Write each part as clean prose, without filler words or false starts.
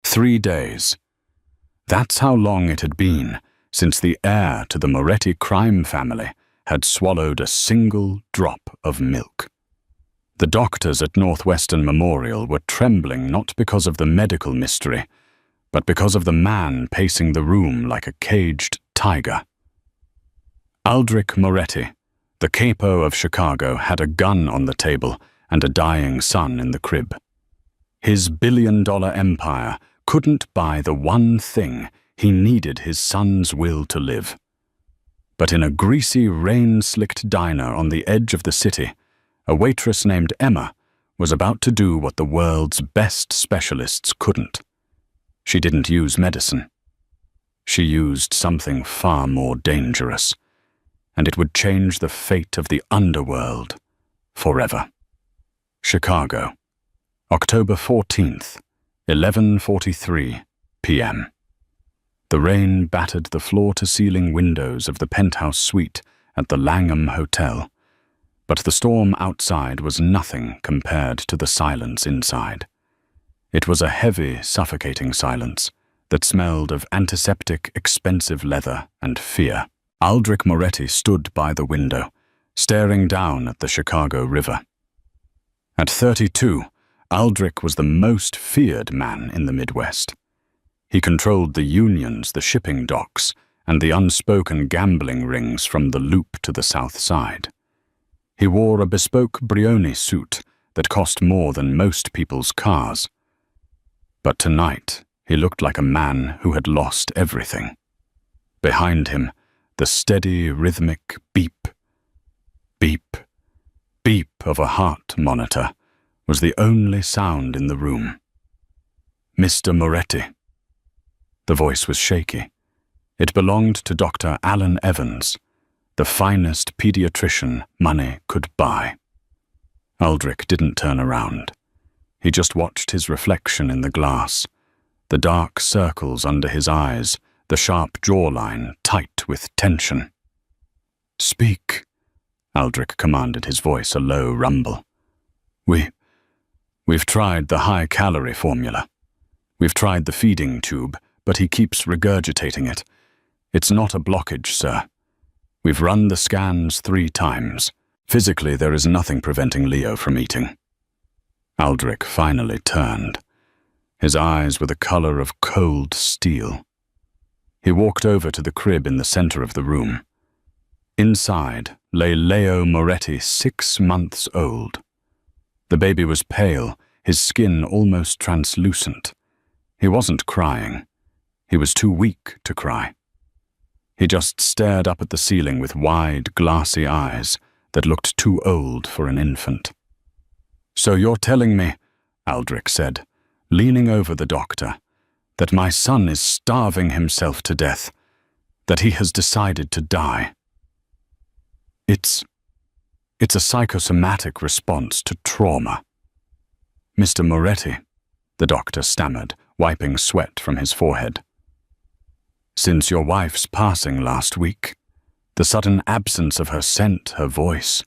3 days. That's how long it had been since the heir to the Moretti crime family had swallowed a single drop of milk. The doctors at Northwestern Memorial were trembling not because of the medical mystery, but because of the man pacing the room like a caged tiger. Aldrich Moretti, the capo of Chicago, had a gun on the table and a dying son in the crib. His billion-dollar empire couldn't buy the one thing he needed his son's will to live. But in a greasy, rain-slicked diner on the edge of the city, a waitress named Emma was about to do what the world's best specialists couldn't. She didn't use medicine. She used something far more dangerous, and it would change the fate of the underworld forever. Chicago, October 14th, 11:43 p.m. The rain battered the floor-to-ceiling windows of the penthouse suite at the Langham Hotel, but the storm outside was nothing compared to the silence inside. It was a heavy, suffocating silence that smelled of antiseptic, expensive leather and fear. Aldrich Moretti stood by the window, staring down at the Chicago River. At 32, Aldrich was the most feared man in the Midwest. He controlled the unions, the shipping docks, and the unspoken gambling rings from the Loop to the South Side. He wore a bespoke Brioni suit that cost more than most people's cars. But tonight, he looked like a man who had lost everything. Behind him, the steady, rhythmic beep, beep, beep of a heart monitor was the only sound in the room. "Mr. Moretti." The voice was shaky. It belonged to Dr. Alan Evans, the finest pediatrician money could buy. Aldrich didn't turn around. He just watched his reflection in the glass, the dark circles under his eyes, the sharp jawline tight with tension. "Speak," Aldrich commanded, his voice a low rumble. We've tried the high-calorie formula. We've tried the feeding tube, but he keeps regurgitating it. It's not a blockage, sir. We've run the scans 3 times. Physically, there is nothing preventing Leo from eating." Aldrich finally turned. His eyes were the color of cold steel. He walked over to the crib in the center of the room. Inside lay Leo Moretti, 6 months old. The baby was pale, his skin almost translucent. He wasn't crying. He was too weak to cry. He just stared up at the ceiling with wide, glassy eyes that looked too old for an infant. "So you're telling me," Aldrich said, leaning over the doctor, "that my son is starving himself to death, that he has decided to die." It's a psychosomatic response to trauma." "Mr. Moretti," the doctor stammered, wiping sweat from his forehead. "Since your wife's passing last week, the sudden absence of her scent, her voice,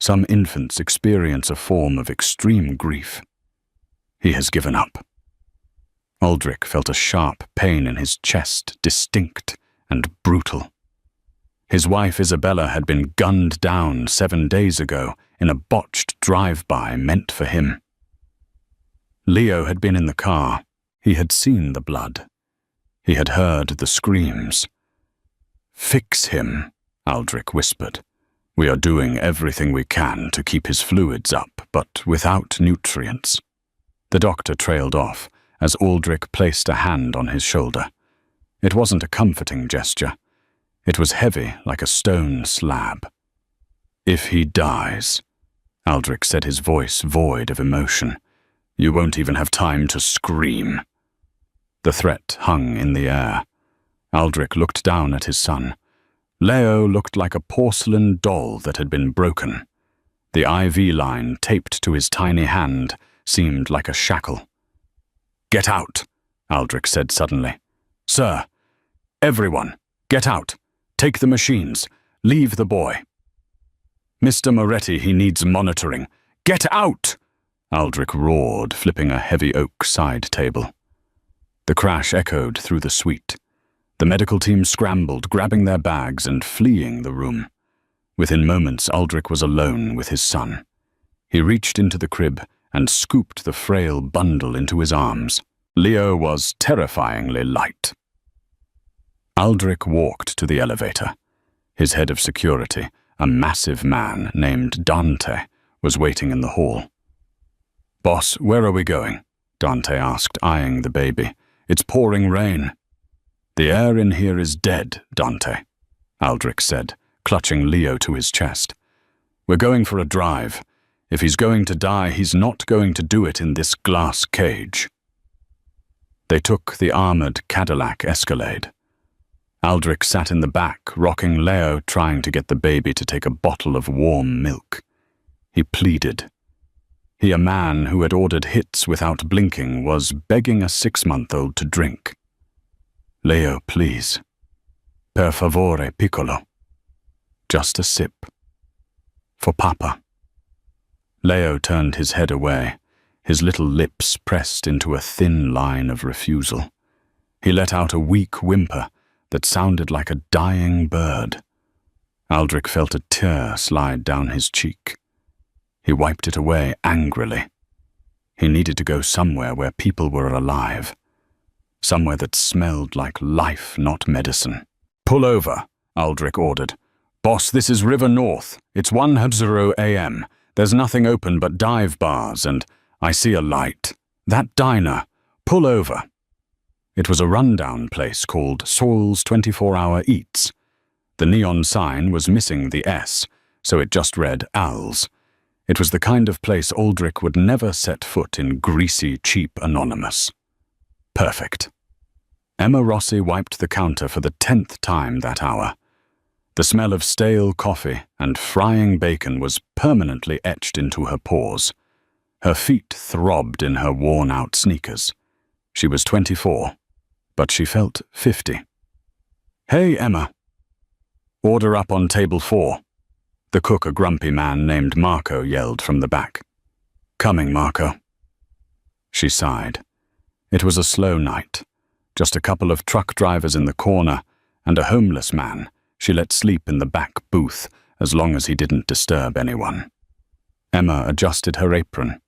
some infants experience a form of extreme grief. He has given up." Aldrich felt a sharp pain in his chest, distinct and brutal. His wife Isabella had been gunned down 7 days ago in a botched drive-by meant for him. Leo had been in the car. He had seen the blood. He had heard the screams. "Fix him," Aldrich whispered. "We are doing everything we can to keep his fluids up, but without nutrients." The doctor trailed off as Aldrich placed a hand on his shoulder. It wasn't a comforting gesture. It was heavy like a stone slab. "If he dies," Aldrich said, his voice void of emotion, "you won't even have time to scream." The threat hung in the air. Aldrich looked down at his son. Leo looked like a porcelain doll that had been broken. The IV line taped to his tiny hand seemed like a shackle. "Get out," Aldrich said suddenly. "Sir, everyone, get out. Take the machines. Leave the boy." "Mr. Moretti, he needs monitoring. Get out!" Aldrich roared, flipping a heavy oak side table. The crash echoed through the suite. The medical team scrambled, grabbing their bags and fleeing the room. Within moments, Aldrich was alone with his son. He reached into the crib and scooped the frail bundle into his arms. Leo was terrifyingly light. Aldrich walked to the elevator. His head of security, a massive man named Dante, was waiting in the hall. "Boss, where are we going?" Dante asked, eyeing the baby. "It's pouring rain." "The air in here is dead, Dante," Aldrich said, clutching Leo to his chest. "We're going for a drive. If he's going to die, he's not going to do it in this glass cage." They took the armored Cadillac Escalade. Aldrich sat in the back, rocking Leo, trying to get the baby to take a bottle of warm milk. He pleaded. He, a man who had ordered hits without blinking, was begging a 6-month-old to drink. "Leo, please. Per favore, piccolo. Just a sip. For Papa." Leo turned his head away, his little lips pressed into a thin line of refusal. He let out a weak whimper that sounded like a dying bird. Aldrich felt a tear slide down his cheek. He wiped it away angrily. He needed to go somewhere where people were alive. Somewhere that smelled like life, not medicine. "Pull over," Aldrich ordered. "Boss, this is River North. It's 1:00 a.m. There's nothing open but dive bars, and I see a light. That diner. Pull over." It was a rundown place called Saul's 24-Hour Eats. The neon sign was missing the S, so it just read Al's. It was the kind of place Aldrich would never set foot in greasy, cheap Anonymous. Perfect. Emma Rossi wiped the counter for the 10th time that hour. The smell of stale coffee and frying bacon was permanently etched into her pores. Her feet throbbed in her worn-out sneakers. She was 24, but she felt 50. "Hey, Emma." "Order up on table 4. The cook, a grumpy man named Marco, yelled from the back. "Coming, Marco." She sighed. It was a slow night. Just a couple of truck drivers in the corner and a homeless man she let sleep in the back booth as long as he didn't disturb anyone. Emma adjusted her apron.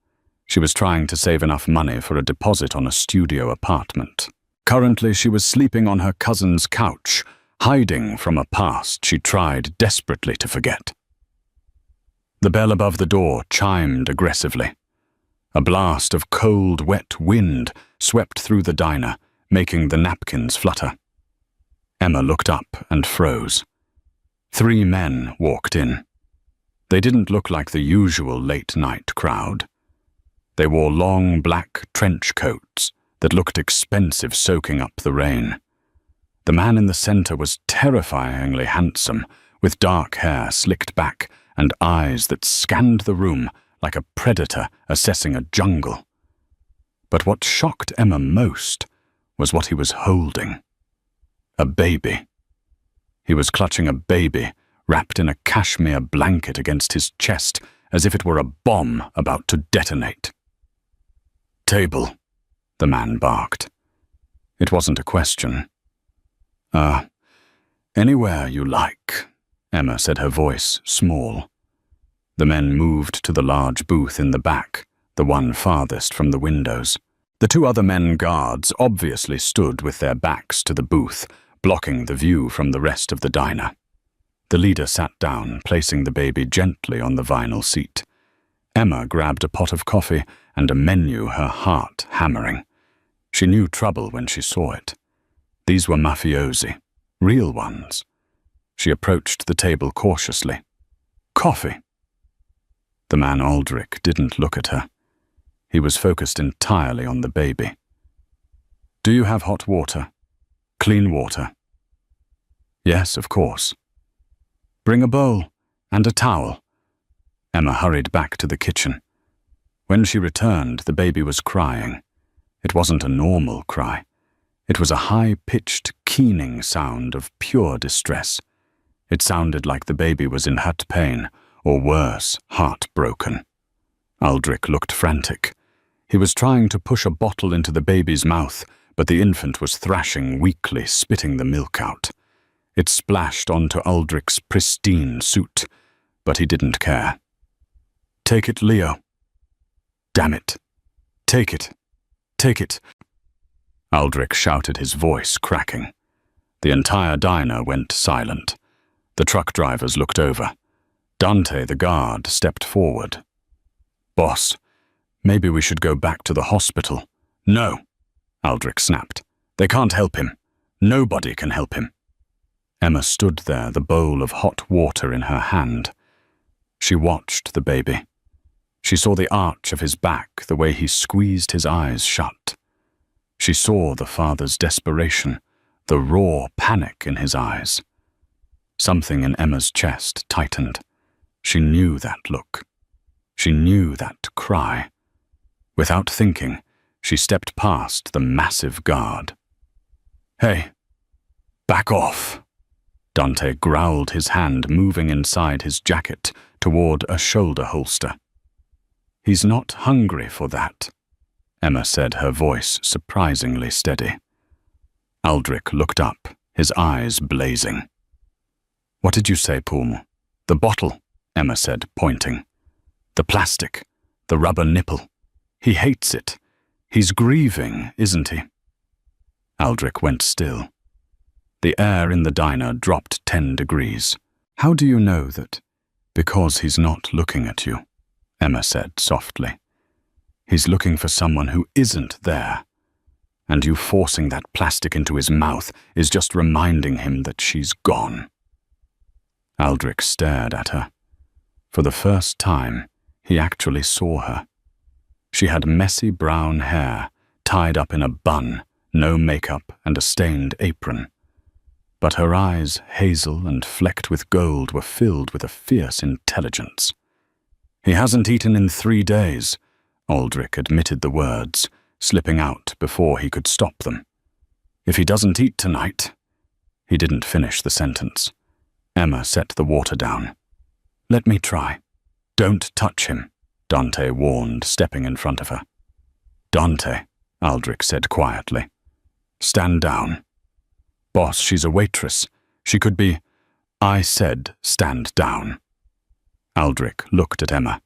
She was trying to save enough money for a deposit on a studio apartment. Currently, she was sleeping on her cousin's couch, hiding from a past she tried desperately to forget. The bell above the door chimed aggressively. A blast of cold, wet wind swept through the diner, making the napkins flutter. Emma looked up and froze. 3 men walked in. They didn't look like the usual late-night crowd. They wore long black trench coats that looked expensive soaking up the rain. The man in the center was terrifyingly handsome, with dark hair slicked back and eyes that scanned the room like a predator assessing a jungle. But what shocked Emma most was what he was holding. A baby. He was clutching a baby, wrapped in a cashmere blanket against his chest, as if it were a bomb about to detonate. "Table," the man barked. It wasn't a question. Anywhere you like," Emma said, her voice small. The men moved to the large booth in the back, the one farthest from the windows. The 2 other men guards obviously stood with their backs to the booth, blocking the view from the rest of the diner. The leader sat down, placing the baby gently on the vinyl seat. Emma grabbed a pot of coffee and a menu, her heart hammering. She knew trouble when she saw it. These were mafiosi, real ones. She approached the table cautiously. "Coffee." The man Aldrich didn't look at her. He was focused entirely on the baby. "Do you have hot water? Clean water?" "Yes, of course." "Bring a bowl and a towel." Emma hurried back to the kitchen. When she returned, the baby was crying. It wasn't a normal cry. It was a high-pitched, keening sound of pure distress. It sounded like the baby was in hurt pain, or worse, heartbroken. Aldrich looked frantic. He was trying to push a bottle into the baby's mouth, but the infant was thrashing weakly, spitting the milk out. It splashed onto Aldrich's pristine suit, but he didn't care. "Take it, Leo." "Damn it. Take it. Take it." Aldrich shouted, his voice cracking. The entire diner went silent. The truck drivers looked over. Dante, the guard, stepped forward. "Boss, maybe we should go back to the hospital." "No," Aldrich snapped. "They can't help him. Nobody can help him." Emma stood there, the bowl of hot water in her hand. She watched the baby. She saw the arch of his back, the way he squeezed his eyes shut. She saw the father's desperation, the raw panic in his eyes. Something in Emma's chest tightened. She knew that look. She knew that cry. Without thinking, she stepped past the massive guard. "Hey, back off!" Dante growled, his hand moving inside his jacket toward a shoulder holster. "He's not hungry for that," Emma said, her voice surprisingly steady. Aldrich looked up, his eyes blazing. "What did you say, Poom?" "The bottle," Emma said, pointing. "The plastic, the rubber nipple. He hates it. He's grieving, isn't he?" Aldrich went still. The air in the diner dropped 10 degrees. "How do you know that?" "Because he's not looking at you," Emma said softly. "He's looking for someone who isn't there. And you forcing that plastic into his mouth is just reminding him that she's gone." Aldrich stared at her. For the first time, he actually saw her. She had messy brown hair, tied up in a bun, no makeup, and a stained apron. But her eyes, hazel and flecked with gold, were filled with a fierce intelligence. "He hasn't eaten in 3 days," Aldrich admitted the words, slipping out before he could stop them. "If he doesn't eat tonight—" He didn't finish the sentence. Emma set the water down. "Let me try." "Don't touch him," Dante warned, stepping in front of her. "Dante," Aldrich said quietly. "Stand down." "Boss, she's a waitress. She could be—" "I said stand down." Aldrich looked at Emma.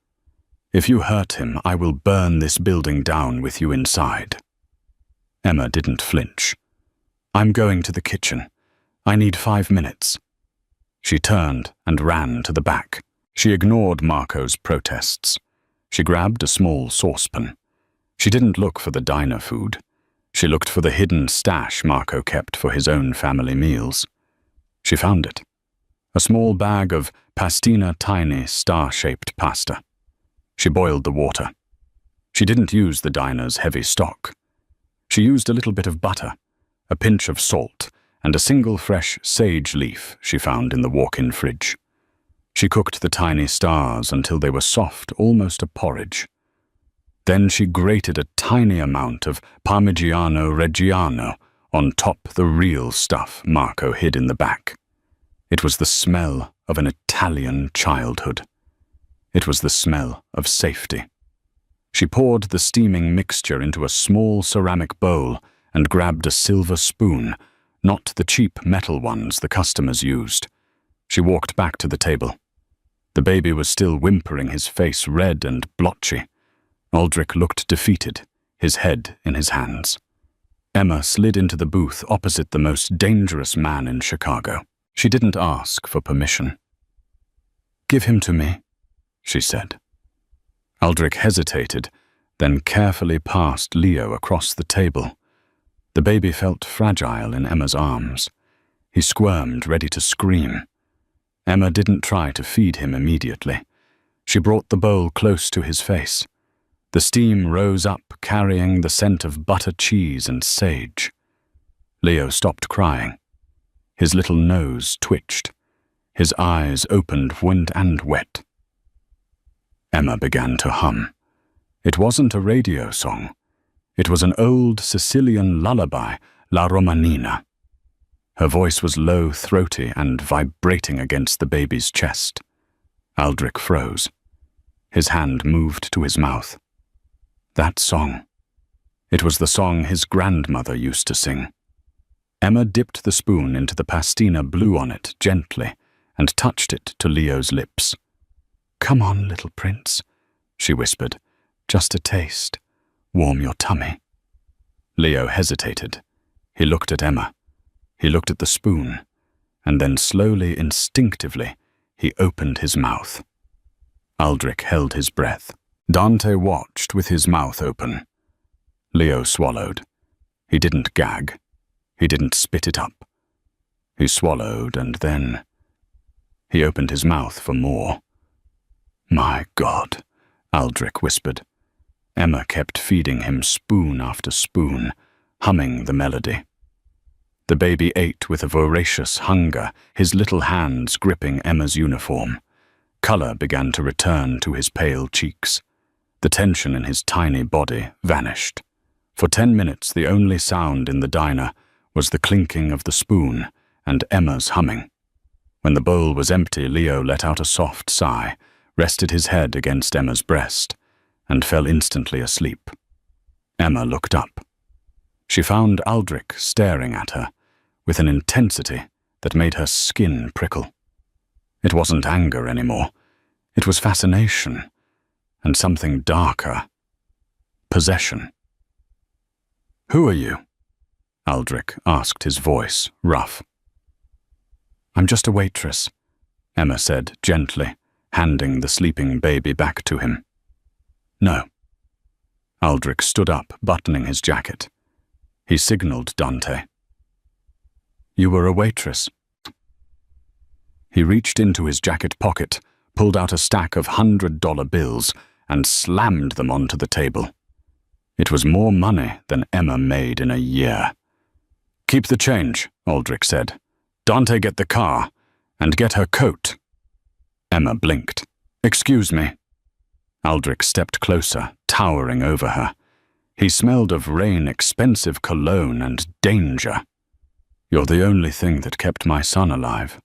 "If you hurt him, I will burn this building down with you inside." Emma didn't flinch. "I'm going to the kitchen. I need 5 minutes." She turned and ran to the back. She ignored Marco's protests. She grabbed a small saucepan. She didn't look for the diner food. She looked for the hidden stash Marco kept for his own family meals. She found it. A small bag of pastina tiny star-shaped pasta. She boiled the water. She didn't use the diner's heavy stock. She used a little bit of butter, a pinch of salt, and a single fresh sage leaf she found in the walk-in fridge. She cooked the tiny stars until they were soft, almost a porridge. Then she grated a tiny amount of Parmigiano Reggiano on top the real stuff Marco hid in the back. It was the smell of an Italian childhood. It was the smell of safety. She poured the steaming mixture into a small ceramic bowl and grabbed a silver spoon, not the cheap metal ones the customers used. She walked back to the table. The baby was still whimpering, his face red and blotchy. Aldrich looked defeated, his head in his hands. Emma slid into the booth opposite the most dangerous man in Chicago. She didn't ask for permission. "Give him to me," she said. Aldrich hesitated, then carefully passed Leo across the table. The baby felt fragile in Emma's arms. He squirmed, ready to scream. Emma didn't try to feed him immediately. She brought the bowl close to his face. The steam rose up, carrying the scent of butter, cheese, and sage. Leo stopped crying. His little nose twitched. His eyes opened and wet. Emma began to hum. It wasn't a radio song. It was an old Sicilian lullaby, La Romanina. Her voice was low, throaty, and vibrating against the baby's chest. Aldrich froze. His hand moved to his mouth. That song. It was the song his grandmother used to sing. Emma dipped the spoon into the pastina, blew on it gently, and touched it to Leo's lips. "Come on, little prince," she whispered. "Just a taste. Warm your tummy." Leo hesitated. He looked at Emma. He looked at the spoon, and then slowly, instinctively, he opened his mouth. Aldrich held his breath. Dante watched with his mouth open. Leo swallowed. He didn't gag. He didn't spit it up. He swallowed, and then he opened his mouth for more. "My God," Aldrich whispered. Emma kept feeding him spoon after spoon, humming the melody. The baby ate with a voracious hunger, his little hands gripping Emma's uniform. Color began to return to his pale cheeks. The tension in his tiny body vanished. For 10 minutes, the only sound in the diner was the clinking of the spoon and Emma's humming. When the bowl was empty, Leo let out a soft sigh, rested his head against Emma's breast, and fell instantly asleep. Emma looked up. She found Aldrich staring at her with an intensity that made her skin prickle. It wasn't anger anymore. It was fascination, and something darker. Possession. "Who are you?" Aldrich asked, his voice rough. "I'm just a waitress," Emma said gently, handing the sleeping baby back to him. "No." Aldrich stood up, buttoning his jacket. He signaled Dante. "You were a waitress." He reached into his jacket pocket, pulled out a stack of $100 bills, and slammed them onto the table. It was more money than Emma made in a year. "Keep the change," Aldrich said. "Dante, get the car, and get her coat." Emma blinked. "Excuse me." Aldrich stepped closer, towering over her. He smelled of rain-expensive cologne and danger. "You're the only thing that kept my son alive,"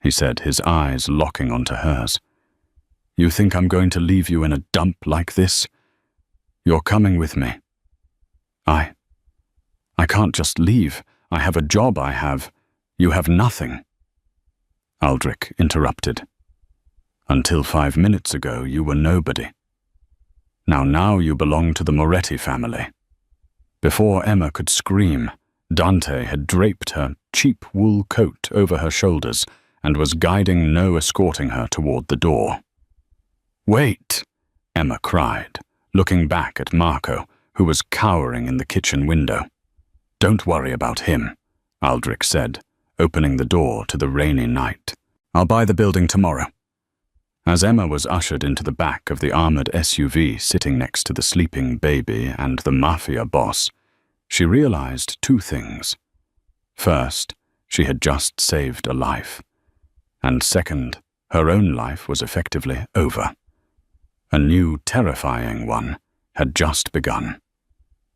he said, his eyes locking onto hers. "You think I'm going to leave you in a dump like this? You're coming with me." I can't just leave. I have a job I have. You have nothing." Aldrich interrupted. "Until 5 minutes ago, you were nobody. Now you belong to the Moretti family." Before Emma could scream, Dante had draped her cheap wool coat over her shoulders and was guiding, no escorting her toward the door. "Wait!" Emma cried, looking back at Marco, who was cowering in the kitchen window. "Don't worry about him," Aldrich said, opening the door to the rainy night. "I'll buy the building tomorrow." As Emma was ushered into the back of the armored SUV sitting next to the sleeping baby and the Mafia boss, she realized 2 things. First, she had just saved a life. And second, her own life was effectively over. A new, terrifying one had just begun.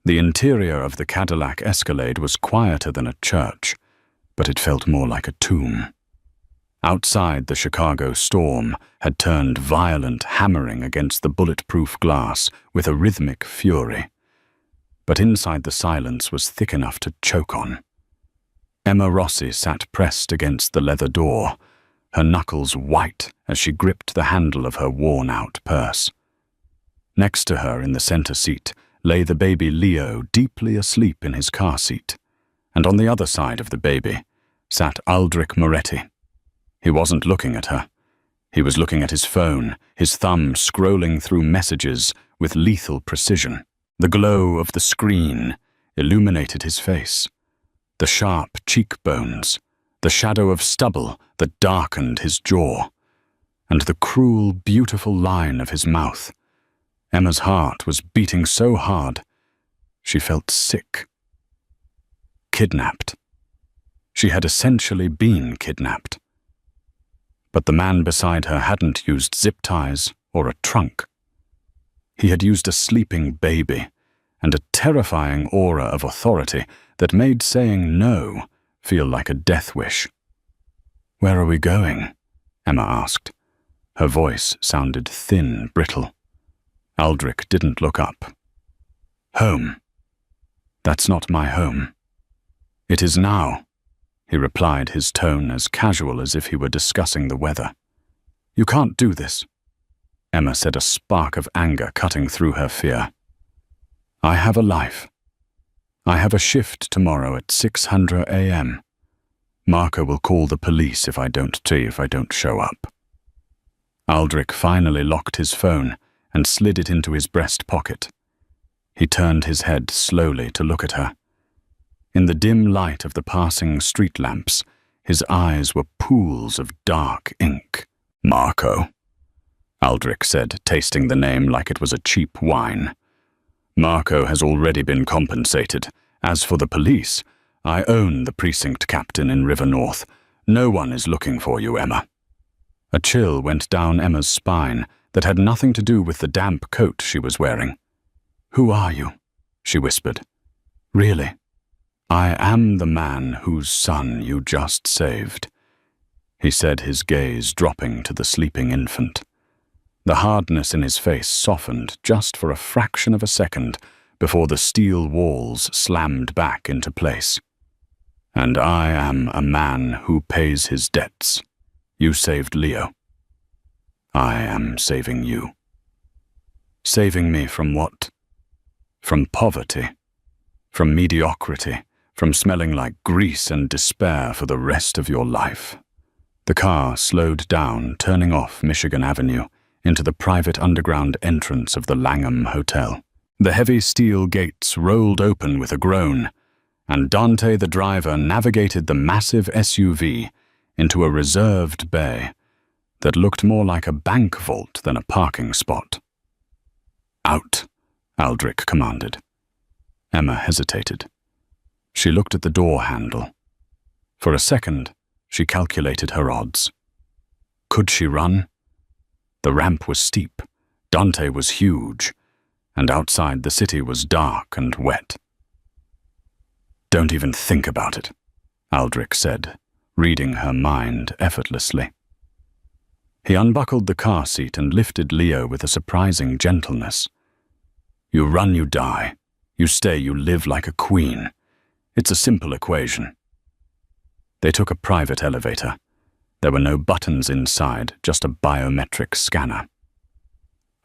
The interior of the Cadillac Escalade was quieter than a church, but it felt more like a tomb. Outside, the Chicago storm had turned violent, hammering against the bulletproof glass with a rhythmic fury. But inside, the silence was thick enough to choke on. Emma Rossi sat pressed against the leather door, her knuckles white as she gripped the handle of her worn-out purse. Next to her in the center seat lay the baby Leo, deeply asleep in his car seat, and on the other side of the baby sat Aldrich Moretti. He wasn't looking at her. He was looking at his phone, his thumb scrolling through messages with lethal precision. The glow of the screen illuminated his face, the sharp cheekbones, the shadow of stubble that darkened his jaw, and the cruel, beautiful line of his mouth. Emma's heart was beating so hard, she felt sick. Kidnapped. She had essentially been kidnapped. But the man beside her hadn't used zip ties or a trunk. He had used a sleeping baby and a terrifying aura of authority that made saying no feel like a death wish. "Where are we going?" Emma asked. Her voice sounded thin, brittle. Aldrich didn't look up. "Home," That's not my home. It is now, he replied, his tone as casual as if he were discussing the weather. You can't do this, Emma said, a spark of anger cutting through her fear. I have a life. I have a shift tomorrow at 600 a.m. Marco will call the police if I don't show up. Aldrich finally locked his phone and slid it into his breast pocket. He turned his head slowly to look at her. In the dim light of the passing street lamps, his eyes were pools of dark ink. Marco, Aldrich said, tasting the name like it was a cheap wine. Marco has already been compensated. As for the police, I own the precinct captain in River North. No one is looking for you, Emma. A chill went down Emma's spine that had nothing to do with the damp coat she was wearing. Who are you? She whispered. Really? I am the man whose son you just saved, he said, his gaze dropping to the sleeping infant. The hardness in his face softened just for a fraction of a second before the steel walls slammed back into place. And I am a man who pays his debts. You saved Leo. I am saving you. Saving me from what? From poverty, from mediocrity, from smelling like grease and despair for the rest of your life. The car slowed down, turning off Michigan Avenue into the private underground entrance of the Langham Hotel. The heavy steel gates rolled open with a groan, and Dante, the driver, navigated the massive SUV into a reserved bay that looked more like a bank vault than a parking spot. Out, Aldrich commanded. Emma hesitated. She looked at the door handle. For a second, she calculated her odds. Could she run? The ramp was steep, Dante was huge, and outside the city was dark and wet. Don't even think about it, Aldrich said, reading her mind effortlessly. He unbuckled the car seat and lifted Leo with a surprising gentleness. You run, you die. You stay, you live like a queen. It's a simple equation. They took a private elevator. There were no buttons inside, just a biometric scanner.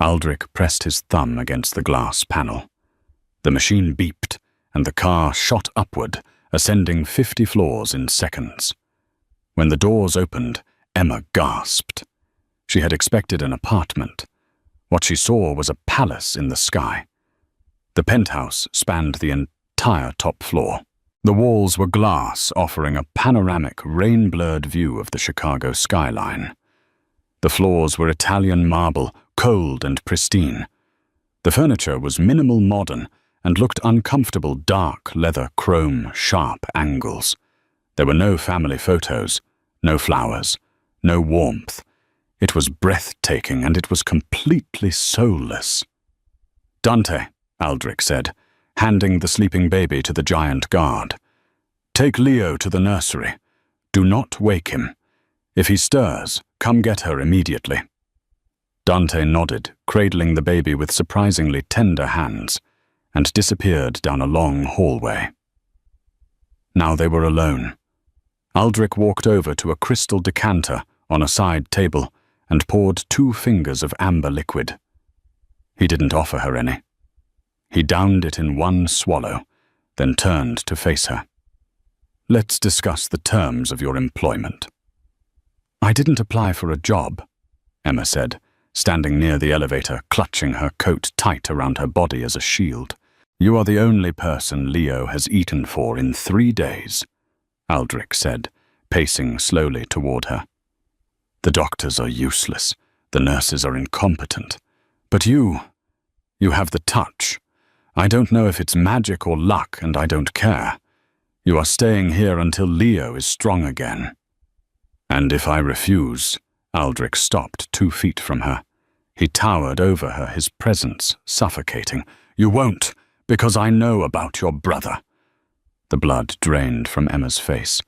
Aldrich pressed his thumb against the glass panel. The machine beeped, and the car shot upward, ascending 50 floors in seconds. When the doors opened, Emma gasped. She had expected an apartment. What she saw was a palace in the sky. The penthouse spanned the entire top floor. The walls were glass, offering a panoramic, rain-blurred view of the Chicago skyline. The floors were Italian marble, cold and pristine. The furniture was minimal modern and looked uncomfortable, dark leather chrome, sharp angles. There were no family photos, no flowers, no warmth. It was breathtaking, and it was completely soulless. Dante, Aldrich said, handing the sleeping baby to the giant guard. Take Leo to the nursery. Do not wake him. If he stirs, come get her immediately. Dante nodded, cradling the baby with surprisingly tender hands, and disappeared down a long hallway. Now they were alone. Aldrich walked over to a crystal decanter on a side table and poured 2 fingers of amber liquid. He didn't offer her any. He downed it in one swallow, then turned to face her. Let's discuss the terms of your employment. I didn't apply for a job, Emma said, standing near the elevator, clutching her coat tight around her body as a shield. You are the only person Leo has eaten for in 3 days, Aldrich said, pacing slowly toward her. The doctors are useless. The nurses are incompetent. But you have the touch. I don't know if it's magic or luck, and I don't care. You are staying here until Leo is strong again. And if I refuse, Aldrich stopped 2 feet from her. He towered over her, his presence suffocating. You won't, because I know about your brother. The blood drained from Emma's face.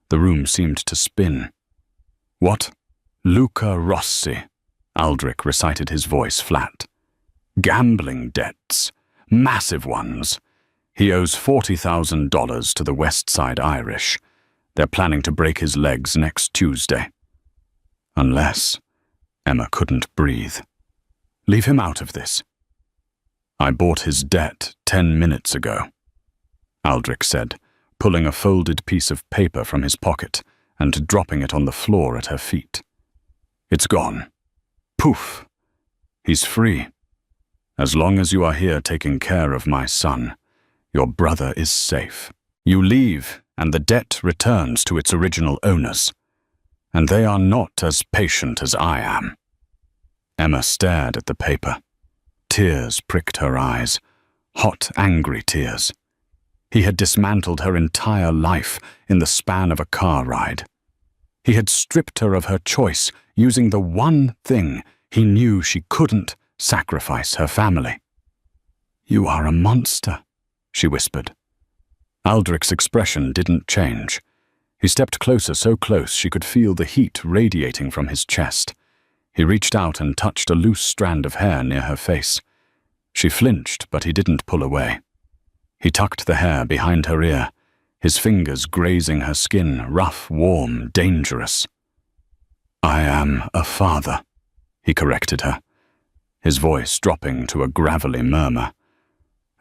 The room seemed to spin. What? Luca Rossi, Aldrich recited, his voice flat. Gambling debts. Massive ones. He owes $40,000 to the West Side Irish. They're planning to break his legs next Tuesday. Unless... Emma couldn't breathe. Leave him out of this. I bought his debt 10 minutes ago, Aldrich said, pulling a folded piece of paper from his pocket and dropping it on the floor at her feet. It's gone. Poof. He's free. As long as you are here taking care of my son, your brother is safe. You leave, and the debt returns to its original owners. And they are not as patient as I am. Emma stared at the paper. Tears pricked her eyes, hot, angry tears. He had dismantled her entire life in the span of a car ride. He had stripped her of her choice, using the one thing he knew she couldn't sacrifice: her family. You are a monster, she whispered. Aldrich's expression didn't change. He stepped closer, so close she could feel the heat radiating from his chest. He reached out and touched a loose strand of hair near her face. She flinched, but he didn't pull away. He tucked the hair behind her ear, his fingers grazing her skin, rough, warm, dangerous. I am a father, he corrected her, his voice dropping to a gravelly murmur.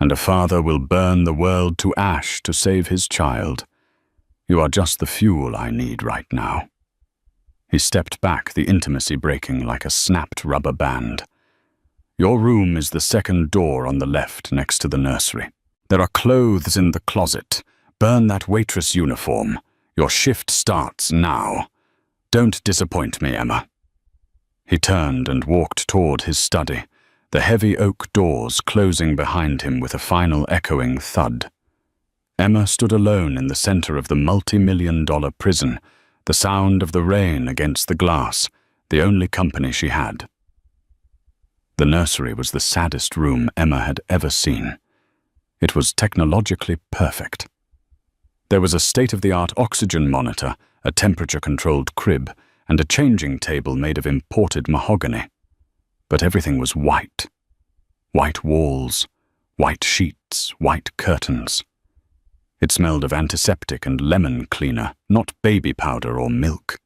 And a father will burn the world to ash to save his child. You are just the fuel I need right now. He stepped back, the intimacy breaking like a snapped rubber band. Your room is the second door on the left next to the nursery. There are clothes in the closet. Burn that waitress uniform. Your shift starts now. Don't disappoint me, Emma. He turned and walked toward his study, the heavy oak doors closing behind him with a final echoing thud. Emma stood alone in the center of the multi-million-dollar prison, the sound of the rain against the glass, the only company she had. The nursery was the saddest room Emma had ever seen. It was technologically perfect. There was a state-of-the-art oxygen monitor, a temperature-controlled crib, and a changing table made of imported mahogany. But everything was white. White walls, white sheets, white curtains. It smelled of antiseptic and lemon cleaner, not baby powder or milk.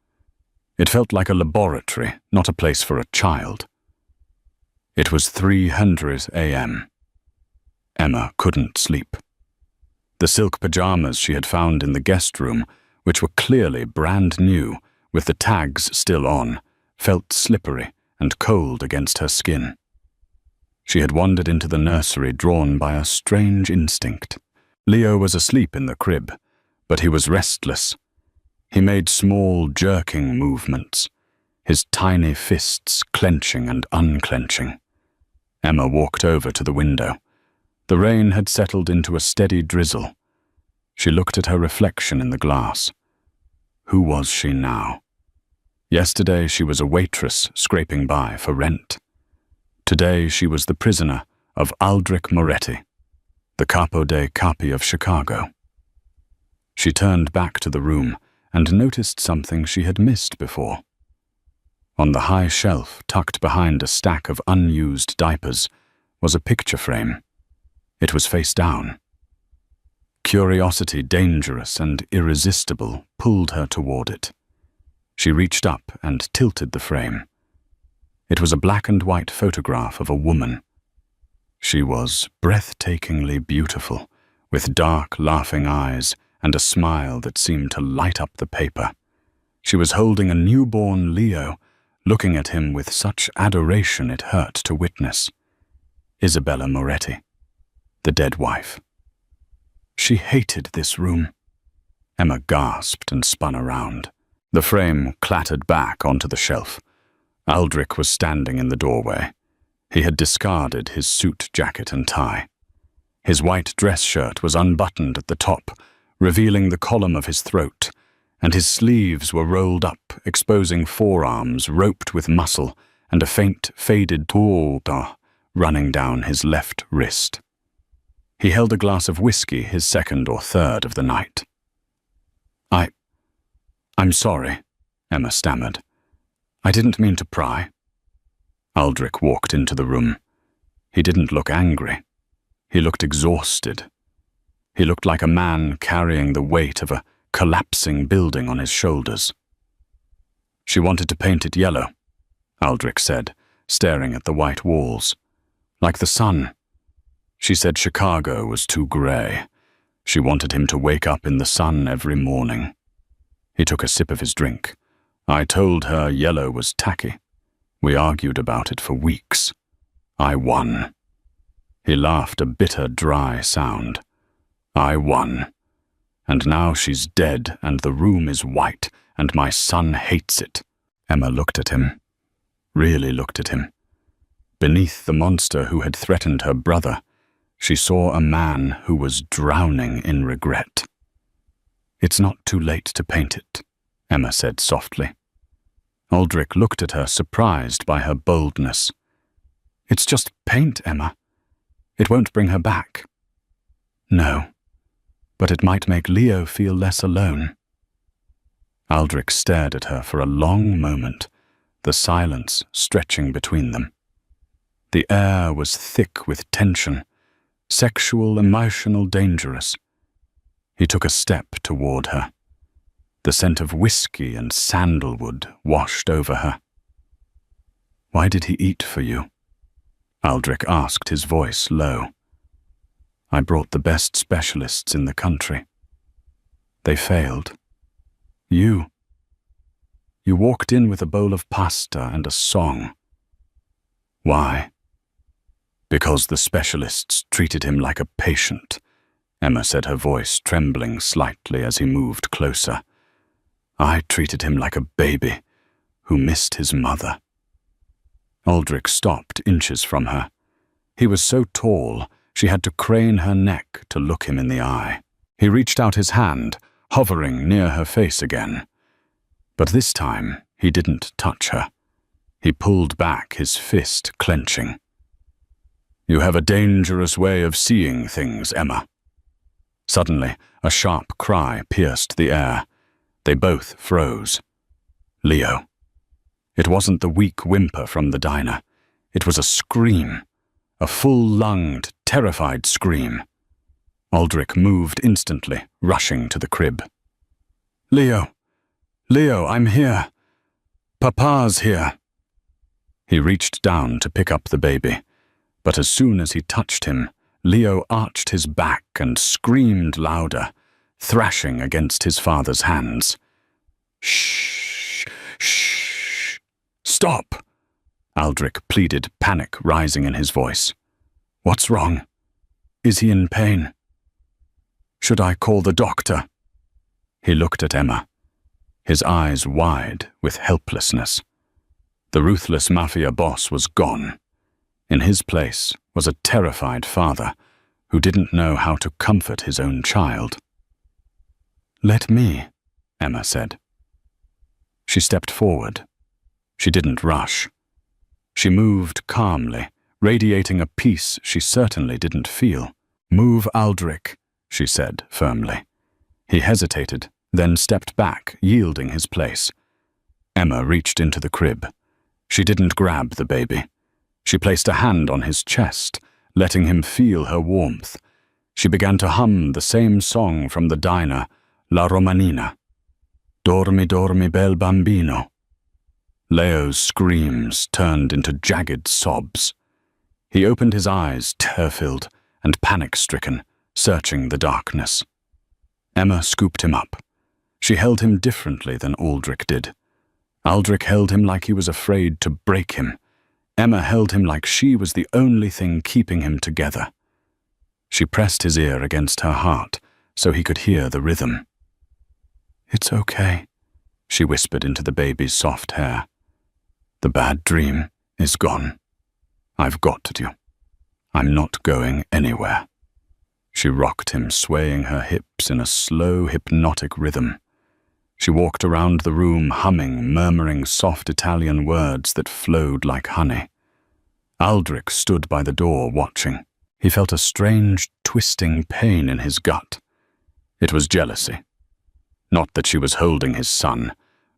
It felt like a laboratory, not a place for a child. It was 3:00 a.m. Emma couldn't sleep. The silk pajamas she had found in the guest room, which were clearly brand new, with the tags still on, felt slippery and cold against her skin. She had wandered into the nursery drawn by a strange instinct. Leo was asleep in the crib, but he was restless. He made small, jerking movements, his tiny fists clenching and unclenching. Emma walked over to the window. The rain had settled into a steady drizzle. She looked at her reflection in the glass. Who was she now? Yesterday she was a waitress scraping by for rent. Today she was the prisoner of Aldrich Moretti, the Capo dei Capi of Chicago. She turned back to the room and noticed something she had missed before. On the high shelf, tucked behind a stack of unused diapers, was a picture frame. It was face down. Curiosity, dangerous and irresistible, pulled her toward it. She reached up and tilted the frame. It was a black and white photograph of a woman. She was breathtakingly beautiful, with dark, laughing eyes and a smile that seemed to light up the paper. She was holding a newborn Leo, looking at him with such adoration it hurt to witness. Isabella Moretti, the dead wife. She hated this room. Emma gasped and spun around. The frame clattered back onto the shelf. Aldrich was standing in the doorway. He had discarded his suit jacket and tie. His white dress shirt was unbuttoned at the top, revealing the column of his throat, and his sleeves were rolled up, exposing forearms roped with muscle and a faint, faded tuota running down his left wrist. He held a glass of whiskey, his second or third of the night. I'm sorry, Emma stammered. I didn't mean to pry. Aldrich walked into the room. He didn't look angry. He looked exhausted. He looked like a man carrying the weight of a collapsing building on his shoulders. "She wanted to paint it yellow," Aldrich said, staring at the white walls. "Like the sun. She said Chicago was too grey. She wanted him to wake up in the sun every morning." He took a sip of his drink. "I told her yellow was tacky. We argued about it for weeks. I won." He laughed a bitter, dry sound. "I won. And now she's dead, and the room is white, and my son hates it." Emma looked at him. Really looked at him. Beneath the monster who had threatened her brother, she saw a man who was drowning in regret. "It's not too late to paint it," Emma said softly. Aldrich looked at her, surprised by her boldness. "It's just paint, Emma. It won't bring her back." "No, but it might make Leo feel less alone." Aldrich stared at her for a long moment, the silence stretching between them. The air was thick with tension, sexual, emotional, dangerous. He took a step toward her. The scent of whiskey and sandalwood washed over her. "Why did he eat for you?" Aldrich asked, his voice low. "I brought the best specialists in the country. They failed. You walked in with a bowl of pasta and a song. Why?" "Because the specialists treated him like a patient," Emma said, her voice trembling slightly as he moved closer. "I treated him like a baby who missed his mother." Aldrich stopped inches from her. He was so tall, she had to crane her neck to look him in the eye. He reached out his hand, hovering near her face again. But this time, he didn't touch her. He pulled back, his fist clenching. "You have a dangerous way of seeing things, Emma." Suddenly, a sharp cry pierced the air. They both froze. Leo. It wasn't the weak whimper from the diner. It was a scream. A full-lunged, terrified scream. Aldrich moved instantly, rushing to the crib. "Leo! Leo, I'm here! Papa's here!" He reached down to pick up the baby, but as soon as he touched him, Leo arched his back and screamed louder, thrashing against his father's hands. "Shh! Shh! Stop!" Aldrich pleaded, panic rising in his voice. "What's wrong? Is he in pain? Should I call the doctor?" He looked at Emma, his eyes wide with helplessness. The ruthless Mafia boss was gone. In his place was a terrified father who didn't know how to comfort his own child. "Let me," Emma said. She stepped forward. She didn't rush. She moved calmly, radiating a peace she certainly didn't feel. "Move, Aldrich," she said firmly. He hesitated, then stepped back, yielding his place. Emma reached into the crib. She didn't grab the baby. She placed a hand on his chest, letting him feel her warmth. She began to hum the same song from the diner, La Romanina. "Dormi, dormi, bel bambino." Leo's screams turned into jagged sobs. He opened his eyes, terror-filled and panic-stricken, searching the darkness. Emma scooped him up. She held him differently than Aldrich did. Aldrich held him like he was afraid to break him. Emma held him like she was the only thing keeping him together. She pressed his ear against her heart so he could hear the rhythm. "It's okay," she whispered into the baby's soft hair. "The bad dream is gone. I've got you. I'm not going anywhere." She rocked him, swaying her hips in a slow, hypnotic rhythm. She walked around the room, humming, murmuring soft Italian words that flowed like honey. Aldrich stood by the door, watching. He felt a strange, twisting pain in his gut. It was jealousy. Not that she was holding his son,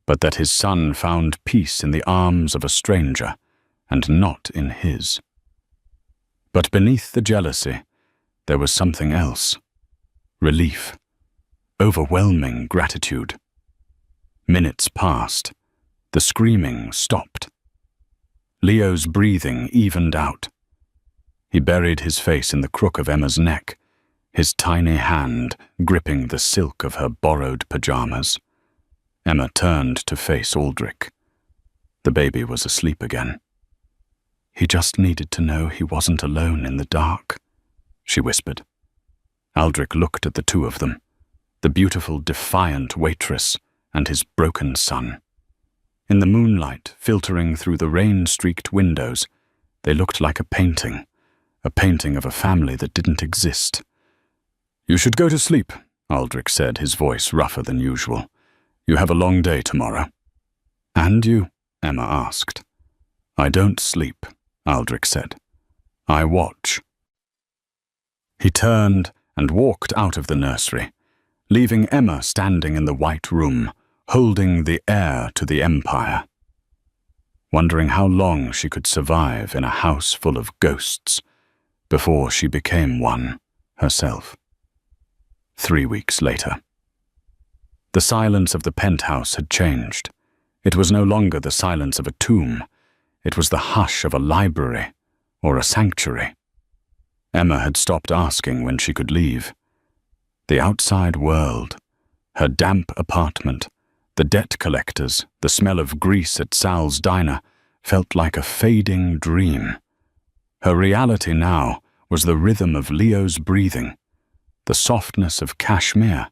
but that his son found peace in the arms of a stranger, and not in his. But beneath the jealousy, there was something else. relief, overwhelming gratitude. Minutes passed. The screaming stopped. Leo's breathing evened out. He buried his face in the crook of Emma's neck, his tiny hand gripping the silk of her borrowed pajamas. Emma turned to face Aldrich. The baby was asleep again. "He just needed to know he wasn't alone in the dark," she whispered. Aldrich looked at the two of them, the beautiful, defiant waitress and his broken son. In the moonlight filtering through the rain-streaked windows, they looked like a painting of a family that didn't exist. "You should go to sleep," Aldrich said, his voice rougher than usual. "You have a long day tomorrow." "And you?" Emma asked. "I don't sleep," Aldrich said. "I watch." He turned and walked out of the nursery, leaving Emma standing in the white room, holding the heir to the empire, wondering how long she could survive in a house full of ghosts before she became one herself. 3 weeks later. The silence of the penthouse had changed. It was no longer the silence of a tomb. It was the hush of a library or a sanctuary. Emma had stopped asking when she could leave. The outside world, her damp apartment, the debt collectors, the smell of grease at Sal's diner, felt like a fading dream. Her reality now was the rhythm of Leo's breathing, the softness of cashmere,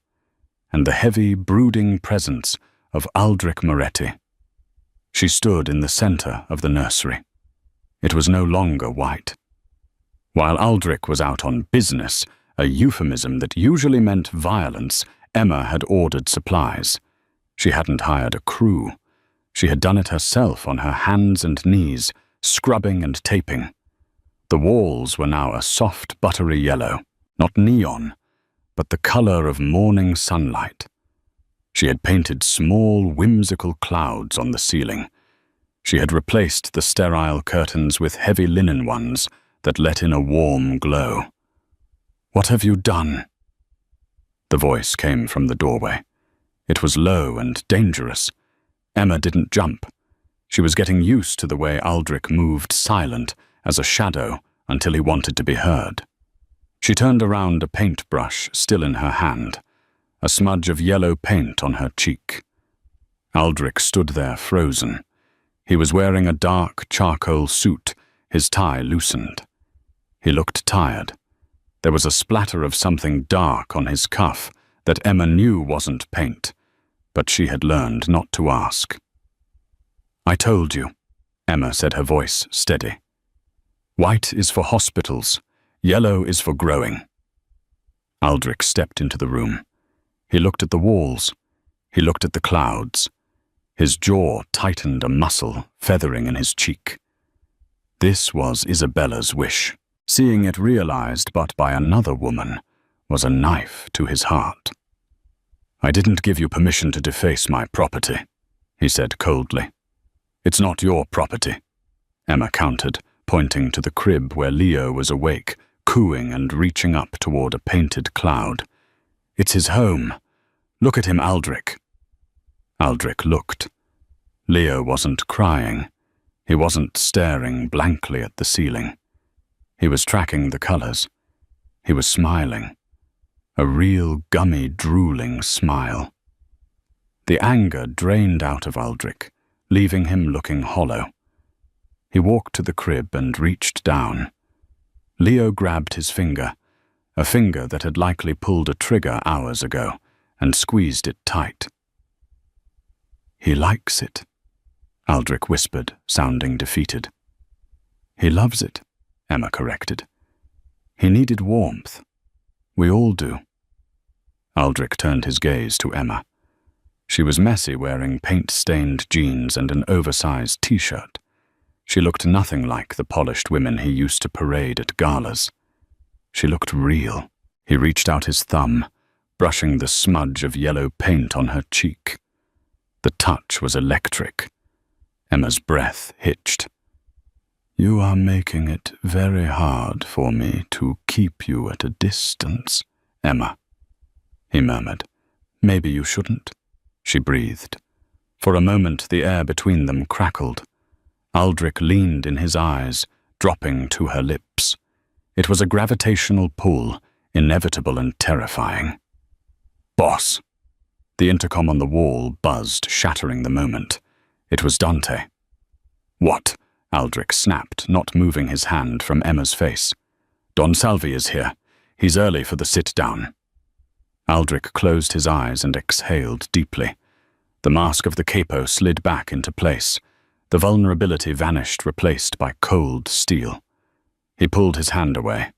and the heavy, brooding presence of Aldrich Moretti. She stood in the center of the nursery. It was no longer white. While Aldrich was out on business, a euphemism that usually meant violence, Emma had ordered supplies. She hadn't hired a crew. She had done it herself on her hands and knees, scrubbing and taping. The walls were now a soft, buttery yellow, not neon, but the color of morning sunlight. She had painted small, whimsical clouds on the ceiling. She had replaced the sterile curtains with heavy linen ones that let in a warm glow. "What have you done?" The voice came from the doorway. It was low and dangerous. Emma didn't jump. She was getting used to the way Aldrich moved silent as a shadow until he wanted to be heard. She turned around, a paintbrush still in her hand, a smudge of yellow paint on her cheek. Aldrich stood there frozen. He was wearing a dark charcoal suit, his tie loosened. He looked tired. There was a splatter of something dark on his cuff that Emma knew wasn't paint, but she had learned not to ask. "I told you," Emma said, her voice steady. "White is for hospitals. Yellow is for growing." Aldrich stepped into the room. He looked at the walls. He looked at the clouds. His jaw tightened, a muscle feathering in his cheek. This was Isabella's wish. Seeing it realized but by another woman was a knife to his heart. "I didn't give you permission to deface my property," he said coldly. "It's not your property," Emma countered, pointing to the crib where Leo was awake, cooing and reaching up toward a painted cloud. "It's his home. Look at him, Aldrich." Aldrich looked. Leo wasn't crying. He wasn't staring blankly at the ceiling. He was tracking the colors. He was smiling. A real gummy, drooling smile. The anger drained out of Aldrich, leaving him looking hollow. He walked to the crib and reached down. Leo grabbed his finger, a finger that had likely pulled a trigger hours ago, and squeezed it tight. "He likes it," Aldrich whispered, sounding defeated. "He loves it," Emma corrected. "He needed warmth. We all do." Aldrich turned his gaze to Emma. She was messy, wearing paint-stained jeans and an oversized t-shirt. She looked nothing like the polished women he used to parade at galas. She looked real. He reached out his thumb, brushing the smudge of yellow paint on her cheek. The touch was electric. Emma's breath hitched. "You are making it very hard for me to keep you at a distance, Emma," he murmured. "Maybe you shouldn't," she breathed. For a moment the air between them crackled. Aldrich leaned in his eyes, dropping to her lips. It was a gravitational pull, inevitable and terrifying. "Boss!" The intercom on the wall buzzed, shattering the moment. It was Dante. "What?" Aldrich snapped, not moving his hand from Emma's face. "Don Salvi is here. He's early for the sit-down." Aldrich closed his eyes and exhaled deeply. The mask of the capo slid back into place. The vulnerability vanished, replaced by cold steel. He pulled his hand away.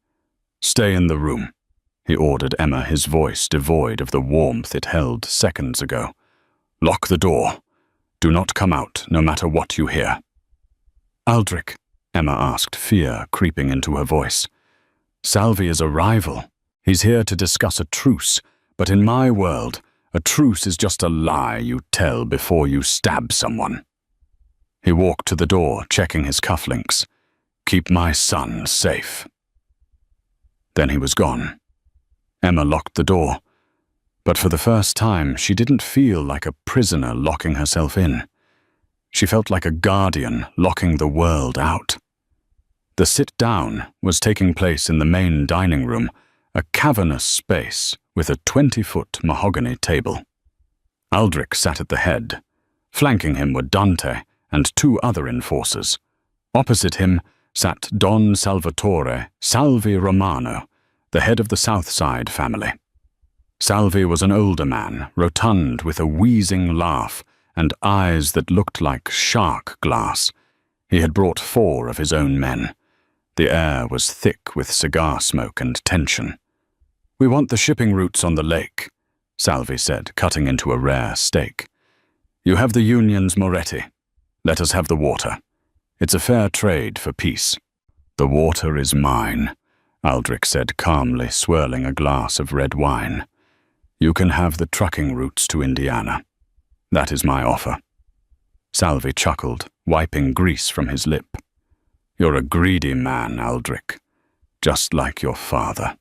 "Stay in the room," he ordered Emma, his voice devoid of the warmth it held seconds ago. "Lock the door. Do not come out, no matter what you hear." "Aldrich," Emma asked, fear creeping into her voice. "Salvi is a rival. He's here to discuss a truce, but in my world, a truce is just a lie you tell before you stab someone." He walked to the door, checking his cufflinks. "Keep my son safe." Then he was gone. Emma locked the door, but for the first time she didn't feel like a prisoner locking herself in. She felt like a guardian locking the world out. The sit-down was taking place in the main dining room, a cavernous space with a 20-foot mahogany table. Aldrich sat at the head. Flanking him were Dante and two other enforcers. Opposite him sat Don Salvatore Salvi Romano, the head of the Southside family. Salvi was an older man, rotund with a wheezing laugh and eyes that looked like shark glass. He had brought 4 of his own men. The air was thick with cigar smoke and tension. "We want the shipping routes on the lake," Salvi said, cutting into a rare steak. "You have the Union's Moretti. Let us have the water. It's a fair trade for peace." "The water is mine," Aldrich said calmly, swirling a glass of red wine. "You can have the trucking routes to Indiana. That is my offer." Salvi chuckled, wiping grease from his lip. "You're a greedy man, Aldrich. Just like your father.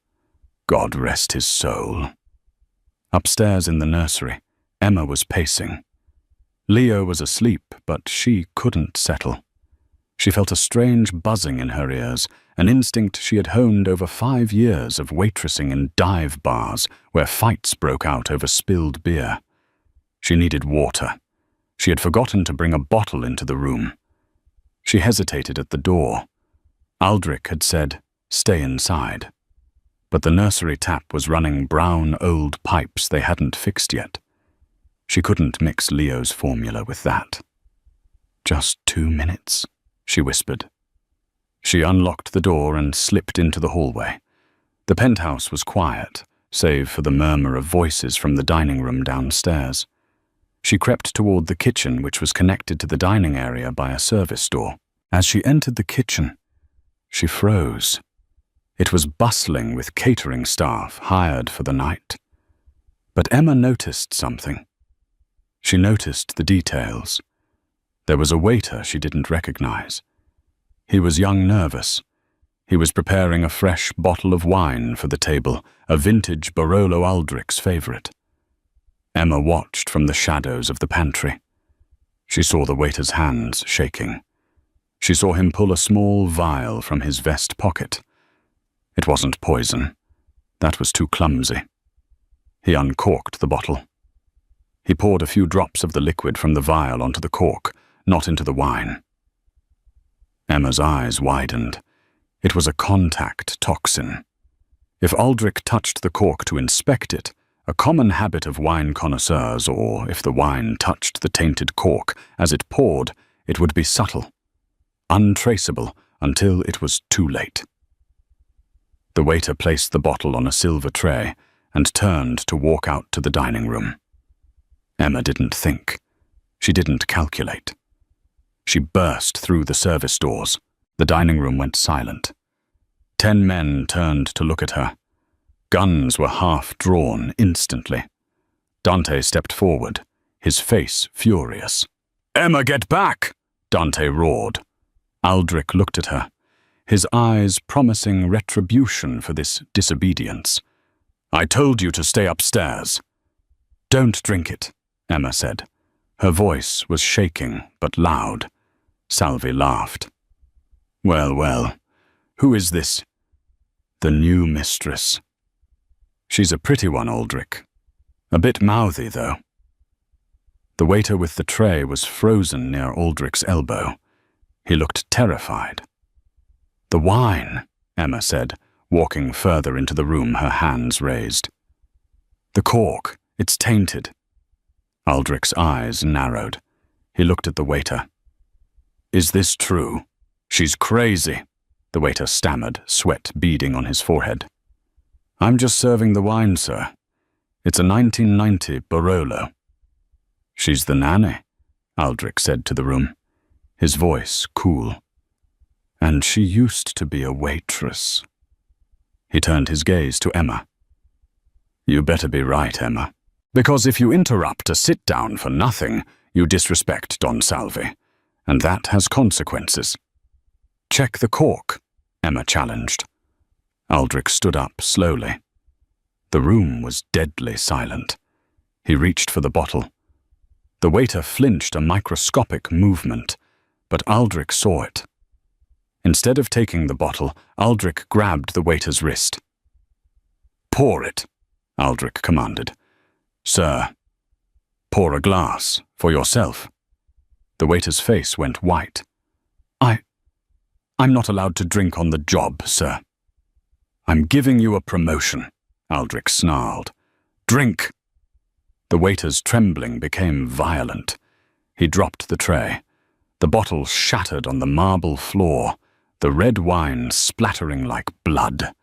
God rest his soul." Upstairs in the nursery, Emma was pacing. Leo was asleep, but she couldn't settle. She felt a strange buzzing in her ears, an instinct she had honed over 5 years of waitressing in dive bars where fights broke out over spilled beer. She needed water. She had forgotten to bring a bottle into the room. She hesitated at the door. Aldrich had said, "Stay inside." But the nursery tap was running brown old pipes they hadn't fixed yet. She couldn't mix Leo's formula with that. "Just 2 minutes," she whispered. She unlocked the door and slipped into the hallway. The penthouse was quiet, save for the murmur of voices from the dining room downstairs. She crept toward the kitchen, which was connected to the dining area by a service door. As she entered the kitchen, she froze. It was bustling with catering staff hired for the night. But Emma noticed something. She noticed the details. There was a waiter she didn't recognize. He was young nervous. He was preparing a fresh bottle of wine for the table, a vintage Barolo Aldrich's favorite. Emma watched from the shadows of the pantry. She saw the waiter's hands shaking. She saw him pull a small vial from his vest pocket. It wasn't poison. That was too clumsy. He uncorked the bottle. He poured a few drops of the liquid from the vial onto the cork, not into the wine. Emma's eyes widened. It was a contact toxin. If Aldrich touched the cork to inspect it, a common habit of wine connoisseurs, or if the wine touched the tainted cork as it poured, it would be subtle, untraceable until it was too late. The waiter placed the bottle on a silver tray and turned to walk out to the dining room. Emma didn't think. She didn't calculate. She burst through the service doors. The dining room went silent. 10 men turned to look at her. Guns were half drawn instantly. Dante stepped forward, his face furious. "Emma, get back!" Dante roared. Aldrich looked at her, his eyes promising retribution for this disobedience. I told you to stay upstairs." "Don't drink it," Emma said. Her voice was shaking but loud. Salvi laughed. "Well, well, who is this?" "The new mistress. She's a pretty one, Aldrich. A bit mouthy, though." The waiter with the tray was frozen near Aldrich's elbow. He looked terrified. "The wine," Emma said, walking further into the room, her hands raised. "The cork, it's tainted." Aldrich's eyes narrowed. He looked at the waiter. "Is this true?" "She's crazy," the waiter stammered, sweat beading on his forehead. "I'm just serving the wine, sir. It's a 1990 Barolo." "She's the nanny," Aldrich said to the room, his voice cool. "And she used to be a waitress." He turned his gaze to Emma. "You better be right, Emma. Because if you interrupt a sit-down for nothing, you disrespect Don Salvi, and that has consequences." "Check the cork," Emma challenged. Aldrich stood up slowly. The room was deadly silent. He reached for the bottle. The waiter flinched a microscopic movement, but Aldrich saw it. Instead of taking the bottle, Aldrich grabbed the waiter's wrist. "Pour it," Aldrich commanded. "Sir, pour a glass for yourself." The waiter's face went white. I'm not allowed to drink on the job, sir." "I'm giving you a promotion," Aldrich snarled. "Drink!" The waiter's trembling became violent. He dropped the tray. The bottle shattered on the marble floor, the red wine splattering like blood.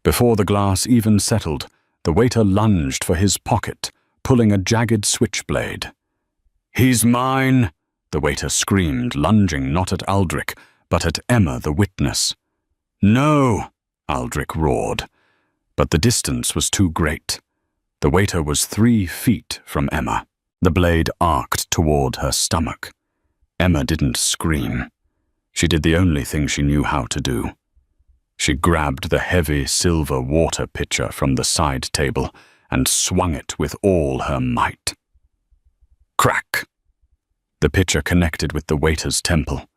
Before the glass even settled, the waiter lunged for his pocket, pulling a jagged switchblade. "He's mine!" the waiter screamed, lunging not at Aldrich, but at Emma, the witness. "No!" Aldrich roared. But the distance was too great. The waiter was 3 feet from Emma. The blade arced toward her stomach. Emma didn't scream. She did the only thing she knew how to do. She grabbed the heavy silver water pitcher from the side table and swung it with all her might. Crack! The pitcher connected with the waiter's temple.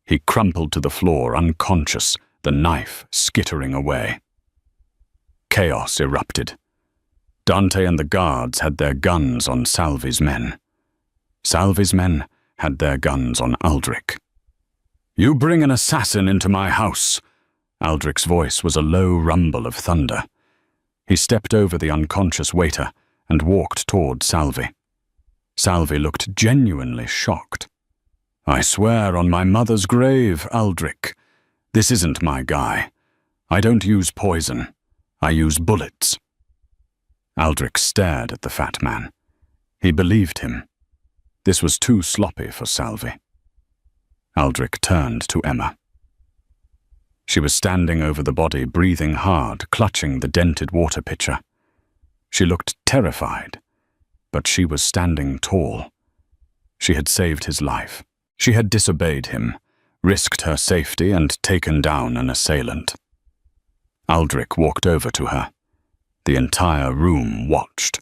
He crumpled to the floor, unconscious, the knife skittering away. Chaos erupted. Dante and the guards had their guns on Salvi's men. Salvi's men had their guns on Aldrich. "You bring an assassin into my house!" Aldrich's voice was a low rumble of thunder. He stepped over the unconscious waiter and walked toward Salvi. Salvi looked genuinely shocked. "I swear on my mother's grave, Aldrich, this isn't my guy. I don't use poison. I use bullets." Aldrich stared at the fat man. He believed him. This was too sloppy for Salvi. Aldrich turned to Emma. She was standing over the body, breathing hard, clutching the dented water pitcher. She looked terrified, but she was standing tall. She had saved his life. She had disobeyed him, risked her safety, and taken down an assailant. Aldrich walked over to her. The entire room watched.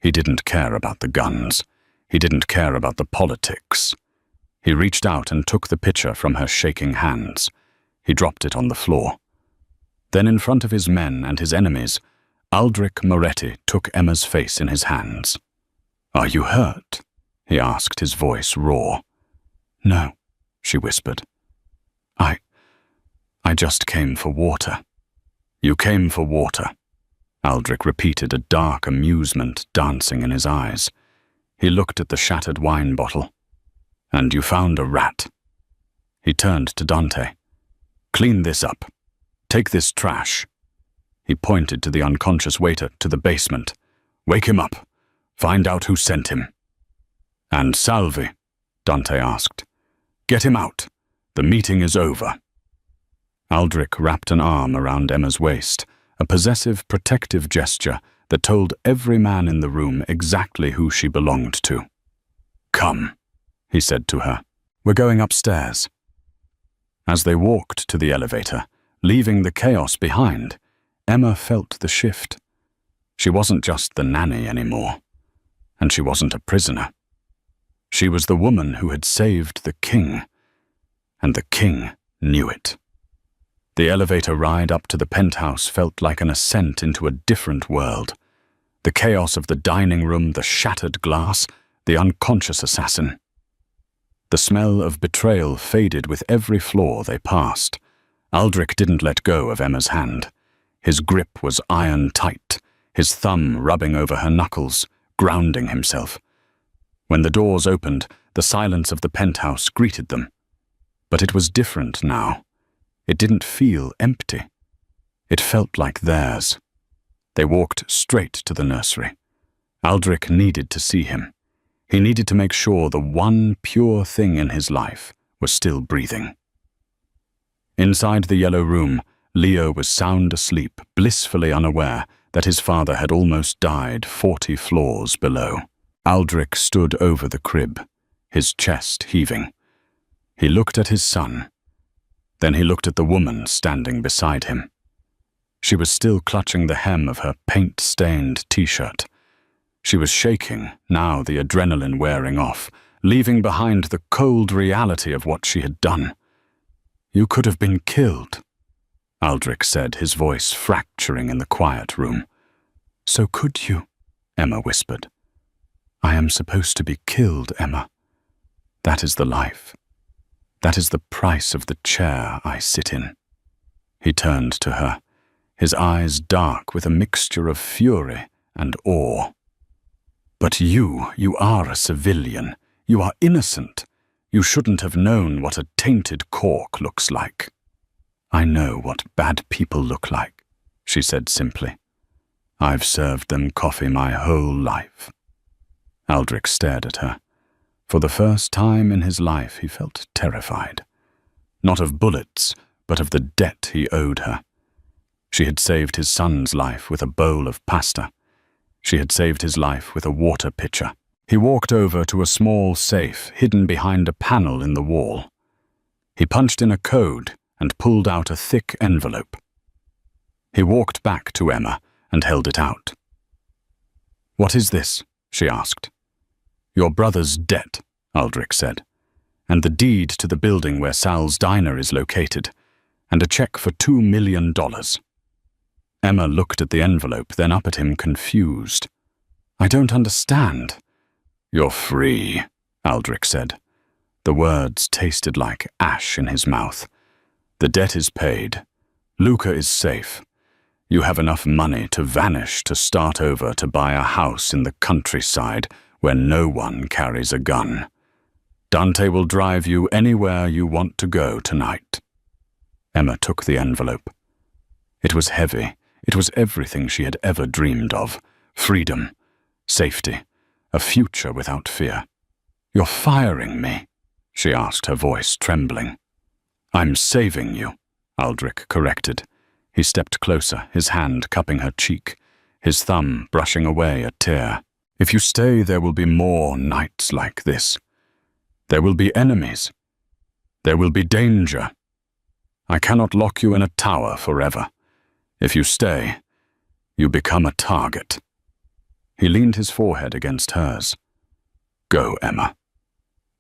He didn't care about the guns. He didn't care about the politics. He reached out and took the pitcher from her shaking hands. He dropped it on the floor. Then in front of his men and his enemies, Aldrich Moretti took Emma's face in his hands. "Are you hurt?" he asked, his voice raw. "No," she whispered. I just came for water." "You came for water," Aldrich repeated, a dark amusement dancing in his eyes. He looked at the shattered wine bottle. "And you found a rat." He turned to Dante. "Clean this up. Take this trash." He pointed to the unconscious waiter, to the basement. "Wake him up. Find out who sent him." "And Salvi?" Dante asked. "Get him out. The meeting is over." Aldrich wrapped an arm around Emma's waist, a possessive, protective gesture that told every man in the room exactly who she belonged to. "Come," he said to her. "We're going upstairs." As they walked to the elevator, leaving the chaos behind, Emma felt the shift. She wasn't just the nanny anymore, and she wasn't a prisoner. She was the woman who had saved the king, and the king knew it. The elevator ride up to the penthouse felt like an ascent into a different world. The chaos of the dining room, the shattered glass, the unconscious assassin. The smell of betrayal faded with every floor they passed. Aldrich didn't let go of Emma's hand. His grip was iron tight, his thumb rubbing over her knuckles, grounding himself. When the doors opened, the silence of the penthouse greeted them. But it was different now. It didn't feel empty. It felt like theirs. They walked straight to the nursery. Aldrich needed to see him. He needed to make sure the one pure thing in his life was still breathing. Inside the yellow room, Leo was sound asleep, blissfully unaware that his father had almost died 40 floors below. Aldrich stood over the crib, his chest heaving. He looked at his son. Then he looked at the woman standing beside him. She was still clutching the hem of her paint-stained t-shirt. She was shaking, now the adrenaline wearing off, leaving behind the cold reality of what she had done. "You could have been killed," Aldrich said, his voice fracturing in the quiet room. "So could you?" Emma whispered. "I am supposed to be killed, Emma. That is the life. That is the price of the chair I sit in." He turned to her, his eyes dark with a mixture of fury and awe. "But you are a civilian. You are innocent. You shouldn't have known what a tainted cork looks like." "I know what bad people look like," she said simply. "I've served them coffee my whole life." Aldrich stared at her. For the first time in his life, he felt terrified. Not of bullets, but of the debt he owed her. She had saved his son's life with a bowl of pasta. She had saved his life with a water pitcher. He walked over to a small safe hidden behind a panel in the wall. He punched in a code and pulled out a thick envelope. He walked back to Emma and held it out. "What is this?" she asked. "Your brother's debt," Aldrich said, "and the deed to the building where Sal's diner is located, and a check for $2 million. Emma looked at the envelope, then up at him confused. "I don't understand." "You're free," Aldrich said. The words tasted like ash in his mouth. "The debt is paid. Luca is safe. You have enough money to vanish, to start over, to buy a house in the countryside where no one carries a gun. Dante will drive you anywhere you want to go tonight." Emma took the envelope. It was heavy. It was everything she had ever dreamed of. Freedom, safety, a future without fear. "You're firing me?" she asked, her voice trembling. "I'm saving you," Aldrich corrected. He stepped closer, his hand cupping her cheek, his thumb brushing away a tear. "If you stay, there will be more nights like this. There will be enemies. There will be danger. I cannot lock you in a tower forever. If you stay, you become a target." He leaned his forehead against hers. "Go, Emma.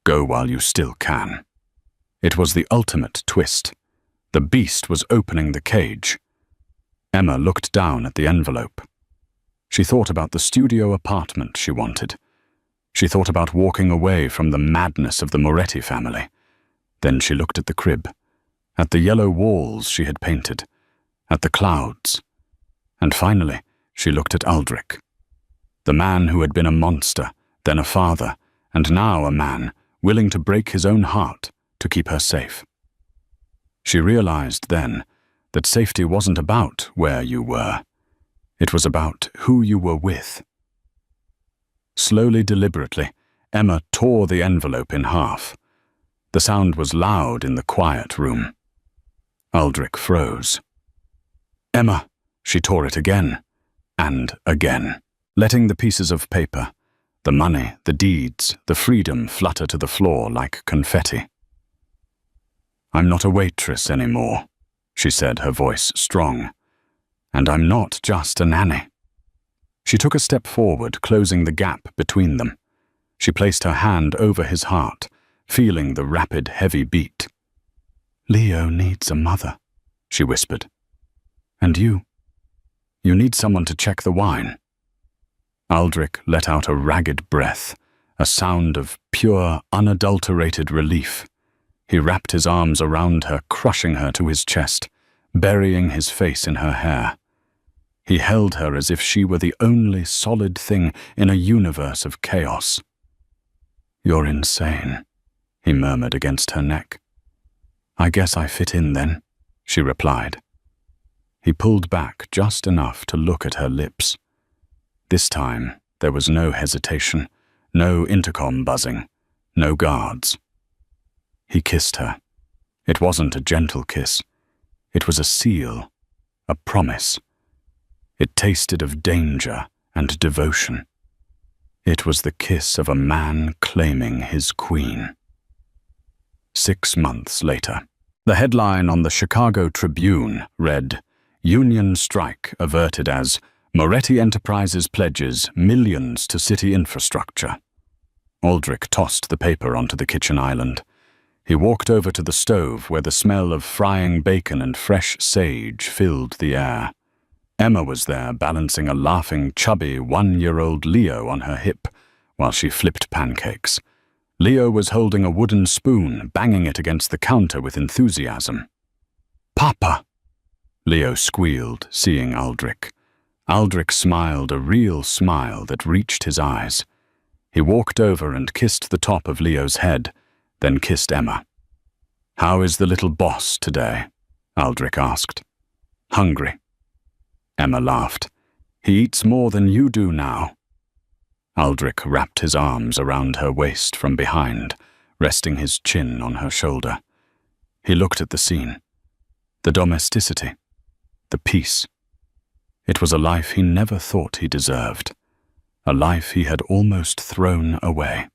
Go while you still can." It was the ultimate twist. The beast was opening the cage. Emma looked down at the envelope. She thought about the studio apartment she wanted. She thought about walking away from the madness of the Moretti family. Then she looked at the crib, at the yellow walls she had painted, at the clouds. And finally, she looked at Aldrich. The man who had been a monster, then a father, and now a man willing to break his own heart to keep her safe. She realized then that safety wasn't about where you were. It was about who you were with. Slowly, deliberately, Emma tore the envelope in half. The sound was loud in the quiet room. Aldrich froze. "Emma," she tore it again, and again, letting the pieces of paper, the money, the deeds, the freedom flutter to the floor like confetti. "I'm not a waitress anymore," she said, her voice strong. And I'm not just a nanny. She took a step forward, closing the gap between them. She placed her hand over his heart, feeling the rapid, heavy beat. "Leo needs a mother," she whispered. "And you? You need someone to check the wine." Aldrich let out a ragged breath, a sound of pure, unadulterated relief. He wrapped his arms around her, crushing her to his chest, burying his face in her hair. He held her as if she were the only solid thing in a universe of chaos. "You're insane," he murmured against her neck. "I guess I fit in then," she replied. He pulled back just enough to look at her lips. This time, there was no hesitation, no intercom buzzing, no guards. He kissed her. It wasn't a gentle kiss. It was a seal, a promise. It tasted of danger and devotion. It was the kiss of a man claiming his queen. 6 months later, the headline on the Chicago Tribune read, "Union strike averted as Moretti Enterprises pledges millions to city infrastructure." Aldrich tossed the paper onto the kitchen island. He walked over to the stove where the smell of frying bacon and fresh sage filled the air. Emma was there, balancing a laughing, chubby 1-year-old Leo on her hip while she flipped pancakes. Leo was holding a wooden spoon, banging it against the counter with enthusiasm. "Papa!" Leo squealed, seeing Aldrich. Aldrich smiled, a real smile that reached his eyes. He walked over and kissed the top of Leo's head, then kissed Emma. "How is the little boss today?" Aldrich asked. "Hungry." Emma laughed. "He eats more than you do now." Aldrich wrapped his arms around her waist from behind, resting his chin on her shoulder. He looked at the scene. The domesticity. The peace. It was a life he never thought he deserved. A life he had almost thrown away.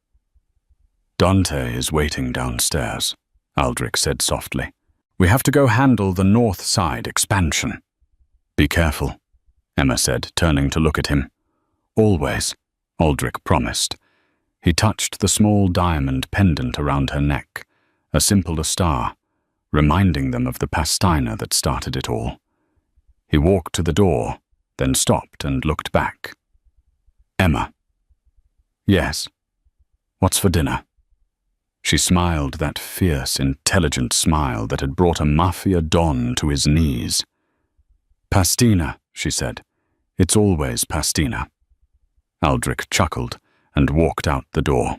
"Dante is waiting downstairs," Aldrich said softly. "We have to go handle the north side expansion." "Be careful," Emma said, turning to look at him. "Always," Aldrich promised. He touched the small diamond pendant around her neck, a simple star, reminding them of the pastina that started it all. He walked to the door, then stopped and looked back. "Emma." "Yes. What's for dinner?" She smiled, that fierce, intelligent smile that had brought a Mafia don to his knees. "Pastina," she said. "It's always pastina." Aldrich chuckled and walked out the door.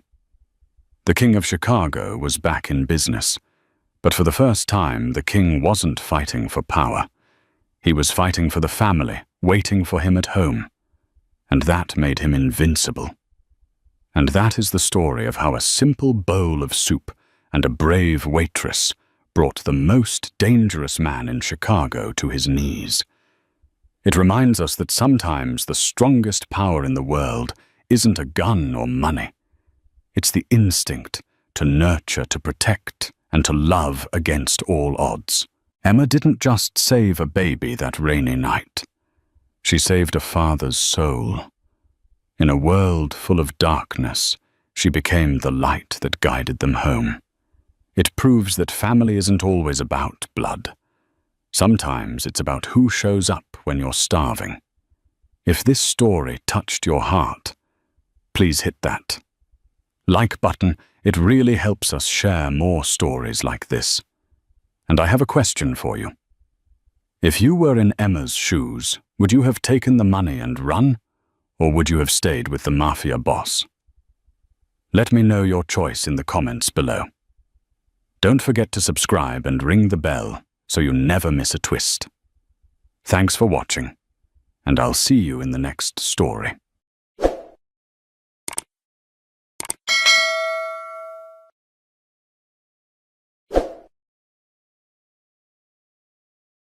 The King of Chicago was back in business, but for the first time the king wasn't fighting for power. He was fighting for the family, waiting for him at home. And that made him invincible. And that is the story of how a simple bowl of soup and a brave waitress brought the most dangerous man in Chicago to his knees. It reminds us that sometimes the strongest power in the world isn't a gun or money. It's the instinct to nurture, to protect, and to love against all odds. Emma didn't just save a baby that rainy night. She saved a father's soul. In a world full of darkness, she became the light that guided them home. It proves that family isn't always about blood. Sometimes it's about who shows up when you're starving. If this story touched your heart, please hit that like button. It really helps us share more stories like this. And I have a question for you. If you were in Emma's shoes, would you have taken the money and run, or would you have stayed with the Mafia boss? Let me know your choice in the comments below. Don't forget to subscribe and ring the bell so you never miss a twist. Thanks for watching, and I'll see you in the next story.